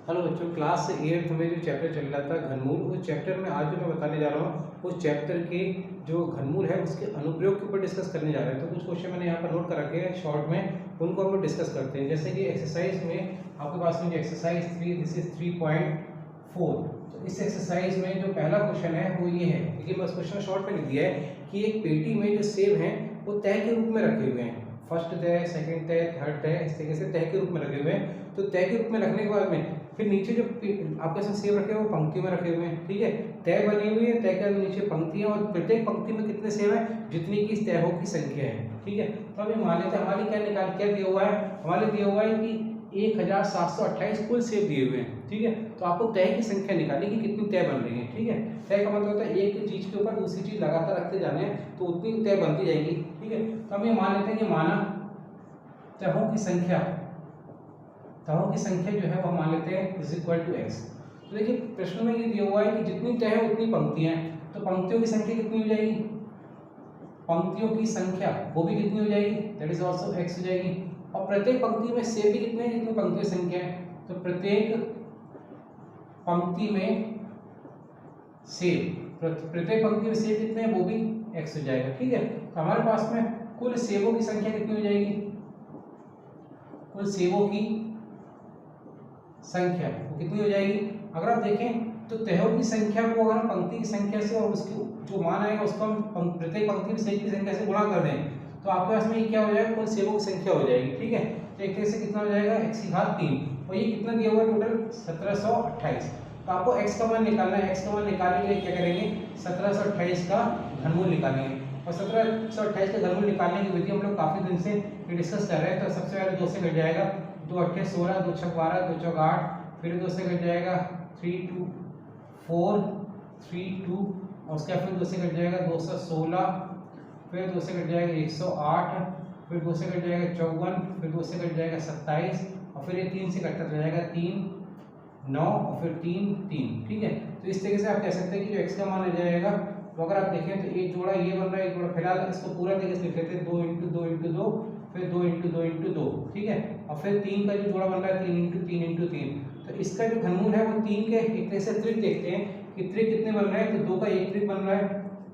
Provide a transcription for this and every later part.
Hello बच्चों, class 8th में जो चैप्टर चल रहा था घनमूल, उस चैप्टर में आज जो मैं बताने जा रहा हूँ उस चैप्टर के जो घनमूल है उसके अनुप्रयोग के ऊपर डिस्कस करने जा रहे हैं। तो कुछ क्वेश्चन मैंने यहाँ पर नोट कर रखे हैं शॉर्ट में, उनको हम लोग डिस्कस करते हैं। जैसे कि एक्सरसाइज में आपके पास में जो एक्सरसाइज 3, दिस इज 3.4। तो इस एक्सरसाइज में जो पहला क्वेश्चन है वो ये है, देखिए मैं उस क्वेश्चन शॉर्ट में लिख दिया है कि एक पेटी में जो सेब हैं वो तय के रूप में रखे हुए हैं। फर्स्ट तय, सेकंड तय, थर्ड तय, इस तरीके से तय के रूप में रखे हुए हैं। तो तय के रूप में रखने के बाद में फिर नीचे जो आपके साथ सेब रखे हैं वो पंक्तियों में रखे हुए हैं। ठीक है, तय बनी हुई है, तय के नीचे पंक्तियां और प्रत्येक पंक्ति में कितने सेब हैं, जितनी की इस तयों की संख्या है। ठीक है, तो अभी मान लेते हैं हमारी क्या दिया हुआ है, हमारे दिया हुआ है कि 1728 कुल सेब दिए हुए हैं। ठीक है, तो आपको तय की संख्या निकालनी कि कितनी तय बन रही है। ठीक है, तय का मतलब होता है एक चीज के ऊपर दूसरी चीज लगातार रखते जाने हैं तो उतनी तय बनती जाएगी। ठीक है, तो हम ये मान लेते हैं कि माना तयों की संख्या, तहों की संख्या जो है वो मान लेते हैं इज इक्वल टू एक्स। तो देखिए प्रश्न में ये दिया हुआ है कि जितनी तय है उतनी पंक्तियां हैं, तो पंक्तियों की संख्या कितनी हो जाएगी, पंक्तियों की संख्या वो भी कितनी हो जाएगी, दैट इज आल्सो एक्स हो जाएगी। और प्रत्येक पंक्ति में सेब भी कितने हैं, जितनी पंक्तियों की संख्या है, तो प्रत्येक पंक्ति में सेब, प्रत्येक पंक्ति में सेब कितने हैं वो भी एक्स हो जाएगा। ठीक है, तो हमारे पास में कुल सेबों की संख्या कितनी हो जाएगी, कुल सेबों की संख्या वो कितनी हो जाएगी। अगर आप देखें तो तहों की संख्या को अगर हम पंक्ति की संख्या से और उसकी जो मान आएगा उसको हम प्रत्येक पंक्ति में सेब की संख्या से गुणा कर दें तो आपके पास में ये क्या हो जाएगा, कुल सेबों की संख्या हो जाएगी। ठीक है, तो एक तरह से कितना हो जाएगा x की घात 3, और ये कितना दिया हुआ है टोटल 1728। तो आपको x का मान निकालना है, x का मान निकालने के लिए क्या करेंगे, 1728 का घनमूल निकालेंगे। और 1728 का घनमूल निकालने की विधि हम लोग काफी दिन से डिस्कस कर रहे हैं। तो सबसे पहले 2 से कट जाएगा, 2 8 16, 2 6 12, 2 4 8, फिर 2 से कट जाएगा 3 2 4 3 2, और उसके बाद फिर 2 से कट जाएगा 216, फिर 2 से कट जाएगा 108, फिर 2 से कट जाएगा 54, फिर 2 से कट जाएगा 27, और फिर ये 3 से कटता चला जाएगा 3 9, और फिर 3 3। ठीक है, तो इस तरीके से आप कह सकते हैं कि जो x का मान आ जाएगा, तो अगर आप देखें तो एक जोड़ा ये बन रहा है, एक जोड़ा, फिलहाल इसको पूरा तरीके से लिख लेते हैं, 2 × 2 × 2, फिर 2 × 2 × 2। ठीक है, और फिर 3 का जो जोड़ा बन रहा है 3 × 3 × 3। तो इसका जो घनमूल है वो 3 के एक तरह से त्रिक देखते हैं कि त्रिक कितने बन रहे हैं, तो 2 का एक त्रिक बन रहा है,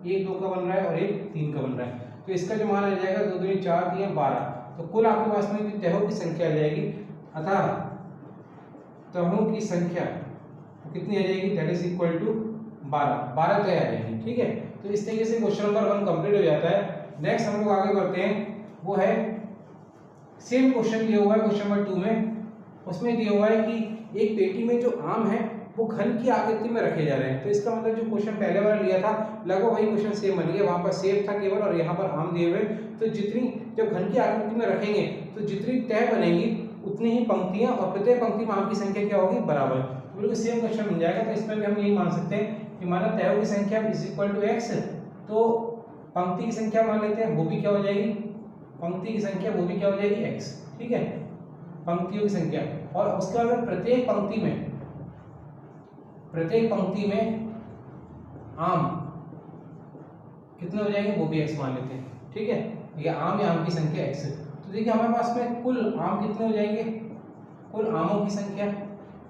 एक 2 का बन रहा है और एक 3 का बन रहा है। तो इसका जो मान आ जाएगा 2 2 4 3 12। तो कुल आपके पास में जो तहों की संख्या आ जाएगी, अतः तहों की संख्या तो कितनी आ जाएगी, दैट इज इक्वल टू 12 तय आ जाएगी। ठीक है, तो इस तरीके से क्वेश्चन नंबर 1 कंप्लीट हो जाता है। नेक्स्ट हम लोग आगे बढ़ते हैं, वो है सेम क्वेश्चन दिया हुआ है क्वेश्चन नंबर 2 में। उसमें दिया हुआ है कि एक पेटी में जो आम है वो घन की आकृति में रखे जा रहे हैं। तो इसका मतलब जो क्वेश्चन पहले वाला लिया था लगभग वही क्वेश्चन सेम बन गया, वहां पर सेब था केवल और यहाँ पर आम दिए हुए। तो जितनी जब घन की आकृति में रखेंगे तो जितनी तय बनेगी उतनी ही पंक्तियां, और प्रत्येक पंक्ति में आम की संख्या क्या होगी, बराबर। तो बिल्कुल सेम क्वेश्चन बन जाएगा। तो इसमें भी हम यही मान सकते हैं कि माना तयों की संख्या इज इक्वल टू एक्स, तो पंक्ति की संख्या मान लेते हैं वो भी क्या हो जाएगी, पंक्ति की संख्या वो भी क्या हो जाएगी, एक्स। ठीक है, पंक्तियों की संख्या, और उसके बाद प्रत्येक पंक्ति में आम कितने हो जाएंगे वो भी एक्स मान लेते हैं। ठीक है, ये आम या आम की संख्या एक्स। तो देखिए हमारे पास में कुल आम कितने हो जाएंगे, कुल आमों की संख्या,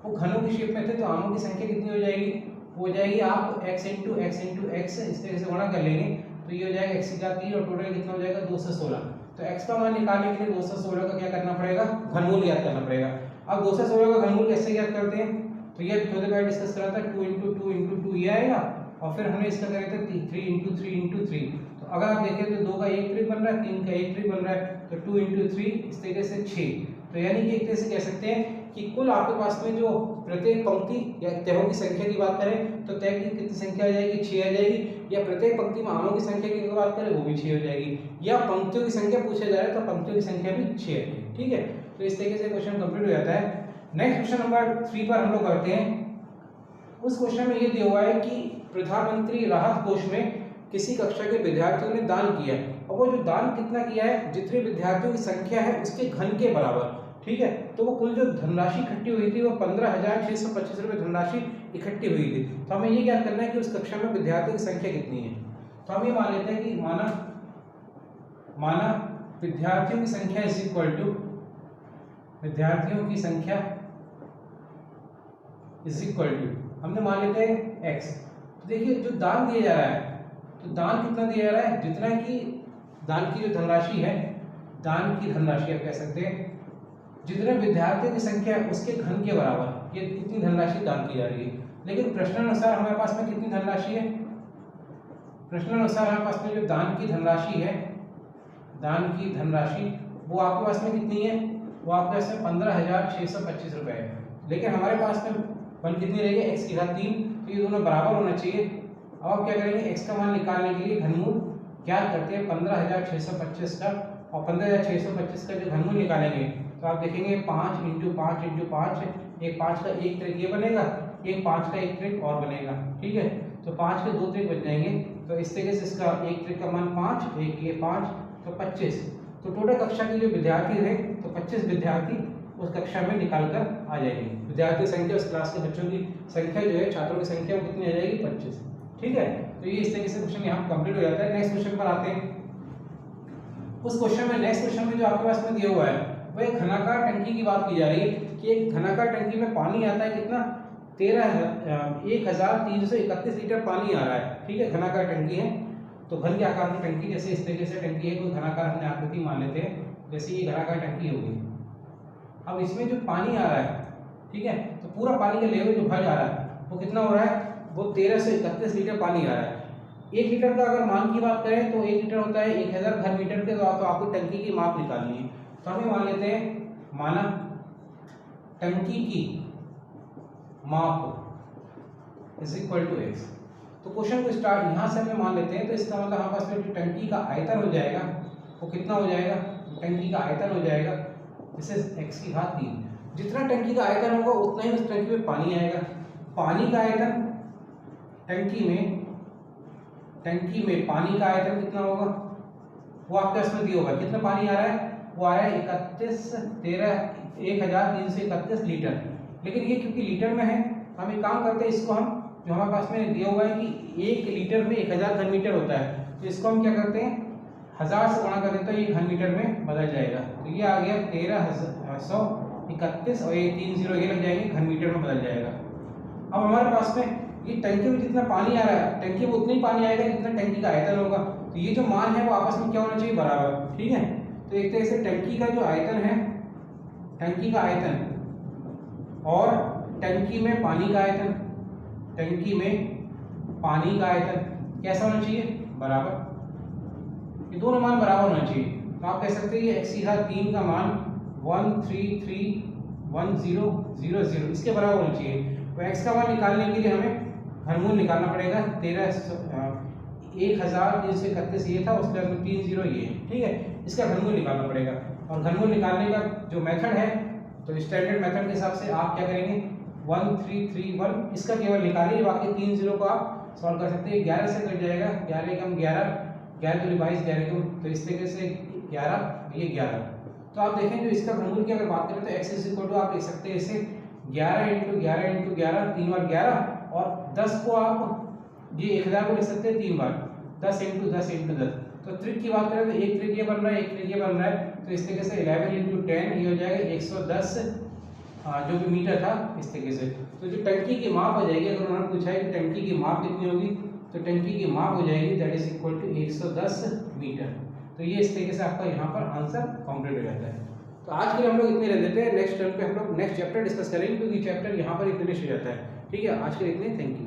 वो घनों की शेप में थे तो आमों की संख्या कितनी हो जाएगी, वो हो जाएगी आप x × x × x इस तरह से गुणा कर लेंगे तो ये हो जाएगा x की घात 3, और टोटल कितना हो जाएगा 216। तो x का मान निकालने के लिए 216 का क्या करना पड़ेगा, घनमूल ज्ञात करना पड़ेगा। अब 216 का घनमूल कैसे ज्ञात करते हैं, तो ये थोड़ी देर पहले डिस्कस करा था, 2 × 2 × 2 ये आएगा, और फिर हमने इसका करा था 3 × 3 × 3। तो अगर आप देखें तो 2 का एक त्रिक बन रहा है, 3 का एक त्रिक बन रहा है, तो 2 × 3 इस तरीके से 6। तो यानी कि एक तरह से कह सकते हैं कि कुल आपके पास में जो प्रत्येक पंक्ति या तहों की संख्या की बात करें तो तय की कितनी संख्या आ जाएगी, 6 आ जाएगी, या प्रत्येक पंक्ति में आमों की संख्या की बात करें वो भी 6 हो जाएगी, या पंक्तियों की संख्या पूछा जा रहा है तो पंक्तियों की संख्या भी 6 है। ठीक है, तो इस तरीके से क्वेश्चन कंप्लीट हो जाता है। नेक्स्ट क्वेश्चन नंबर 3 पर हम लोग करते हैं। उस क्वेश्चन में ये दिया हुआ है कि प्रधानमंत्री राहत कोष में किसी कक्षा के विद्यार्थियों ने दान किया, और वो जो दान कितना किया है, जितने विद्यार्थियों की संख्या है उसके घन के बराबर। ठीक है, तो वो कुल जो धनराशि इकट्ठी हुई थी वो 15,625 रुपये धनराशि इकट्ठी हुई थी। तो हमें ये ज्ञात करना है कि उस कक्षा में विद्यार्थियों की संख्या कितनी है। तो हम ये मान लेते हैं कि माना विद्यार्थियों की संख्या इज इक्वल टू, विद्यार्थियों की संख्या इज इक्वल टू, हमने मान लेते हैं x। तो देखिए जो दान दिया जा रहा है, तो दान कितना दिया जा रहा है, जितना कि दान की जो धनराशि है, दान की धनराशि आप कह सकते हैं, जितने विद्यार्थियों की संख्या है उसके घन के बराबर ये इतनी धनराशि दान की जा रही है। लेकिन प्रश्नानुसार हमारे पास में कितनी धनराशि है, प्रश्नानुसार हमारे पास में जो दान की धनराशि है, दान की धनराशि वो आपके पास में कितनी है, वो आपके पास में 15,625 रुपए है। लेकिन हमारे पास में वन कितनी रहेगी, x की घात 3, तो ये दोनों बराबर होना चाहिए। अब आप क्या करेंगे, x का मान निकालने के लिए घनमूल ज्ञात करते हैं 15,625 का, और 15,625 का जो घनमूल निकालेंगे तो आप देखेंगे 5 × 5 × 5, एक 5 का एक त्रिक ये बनेगा, एक 5 का एक त्रिक और बनेगा, ठीक है। तो 5 के 2 त्रिक बच जाएंगे, तो इस तरीके से इसका एक त्रिक का मान 5, एक ये 5, तो 25। तो टोटल कक्षा के जो विद्यार्थी थे तो 25 विद्यार्थी उस कक्षा में निकाल कर आ जाएंगे। विद्यार्थी संख्या उस क्लास के बच्चों की संख्या जो है, छात्रों की संख्या वो कितनी आ जाएगी, 25, ठीक है। तो ये इस तरीके से क्वेश्चन यहाँ कंप्लीट हो जाता है। नेक्स्ट क्वेश्चन पर आते हैं। उस क्वेश्चन में, नेक्स्ट क्वेश्चन में जो आपके पास में दिया हुआ है वो एक घनाकार टंकी की बात की जा रही है कि एक घनाकार टंकी में पानी आता है कितना, 13,331 लीटर पानी आ रहा है, ठीक है। घनाकार टंकी है, तो घन के आकार की टंकी, जैसे इस तरीके से टंकी है, कोई घनाकार हमने आकृति मान लेते हैं, जैसे ये घनाकार टंकी होगी। अब इसमें जो पानी आ रहा है, ठीक है, तो पूरा पानी का लेवल जो भर जा रहा है वो कितना हो रहा है, वो 1331 लीटर पानी आ रहा है। 1 लीटर का अगर मान की बात करें तो 1 लीटर होता है 1000 घन मीटर के, तो आपको टंकी की माप निकालनी है। तो हमें मान लेते हैं, माना टंकी की माप इज इक्वल टू x। तो क्वेश्चन को स्टार्ट यहाँ से हमें मान लेते हैं, तो इसका मतलब हमारे पास में जो टंकी का आयतन हो जाएगा वो कितना हो जाएगा, टंकी का आयतन हो जाएगा दिस इज x की घात 3। जितना टंकी का आयतन होगा उतना ही उस टंकी में पानी आएगा। पानी का आयतन टंकी में पानी का आयतन कितना होगा, वो आपके पास में दिया होगा। कितना पानी आ रहा है, वो आ रहा है 1331 लीटर। लेकिन ये क्योंकि लीटर में है, हम एक काम करते हैं, इसको हम जो हमारे पास में दिया हुआ है कि 1 लीटर में 1000 घन मीटर होता है, तो इसको हम क्या करते हैं 1000 से गुणा कर देते हैं, ये घन मीटर में बदल जाएगा। तो ये आ गया 1331 और ये 3 0 ये लग जाएंगे, घन मीटर में बदल जाएगा। अब हमारे पास में ये टंकी में जितना पानी आ रहा है, टंकी में उतना ही पानी आएगा जितना टंकी का आयतन होगा। तो ये जो मान है वो आपस में क्या होना चाहिए, बराबर, ठीक है। तो एक तरह से टंकी का जो आयतन है, टंकी का आयतन और टंकी में पानी का आयतन, टंकी में पानी का आयतन कैसा होना चाहिए, बराबर। ये दोनों मान बराबर होना चाहिए। तो आप कह सकते हैं ये x की घात 3 का मान 1331000 इसके बराबर होना चाहिए। तो x का मान निकालने के लिए हमें घनमूल निकालना पड़ेगा। 1331 ये था, उसके बाद 3 0 ये है, ठीक है। इसका घनमूल निकालना पड़ेगा, और घनमूल निकालने का जो मेथड है, तो स्टैंडर्ड मेथड के हिसाब से आप क्या करेंगे 1331 इसका केवल निकालिए, बाकी 3 0 को आप सॉल्व कर सकते हैं। 11 से कट जाएगा, 11 कम 11 तो 22 11 तो इस तरीके से 11 ये 11। तो आप देखें जो इसका घनमूल की अगर बात करें तो x इज इक्वल टू आप लिख सकते हैं इसे 11 × 11 × 11 3 बार 11, और 10 को आप ये 1000 को लिख सकते हैं 3 बार 10 × 10 × 10। तो त्रिक की बात करें तो एक त्रिक ये बन रहा है, एक त्रिक ये बन रहा है, तो इस तरीके से 11 × 10 ये हो जाएगा 110 जो भी मीटर था, इस तरीके से। तो जो टंकी की माप हो जाएगी, अगर उन्होंने पूछा है कि टंकी की माप कितनी होगी, तो टंकी की माप हो जाएगी that is equal to 110 meter. तो ये इस तरीके से आपका यहाँ पर आंसर कंप्लीट हो जाता है। तो आज के लिए हम लोग इतने रह देते हैं, नेक्स्ट टर्म पे हम लोग नेक्स्ट चैप्टर डिस्कस करेंगे, क्योंकि चैप्टर यहाँ पर ही फिनिश हो जाता है, ठीक है। आज के लिए इतने, थैंक यू।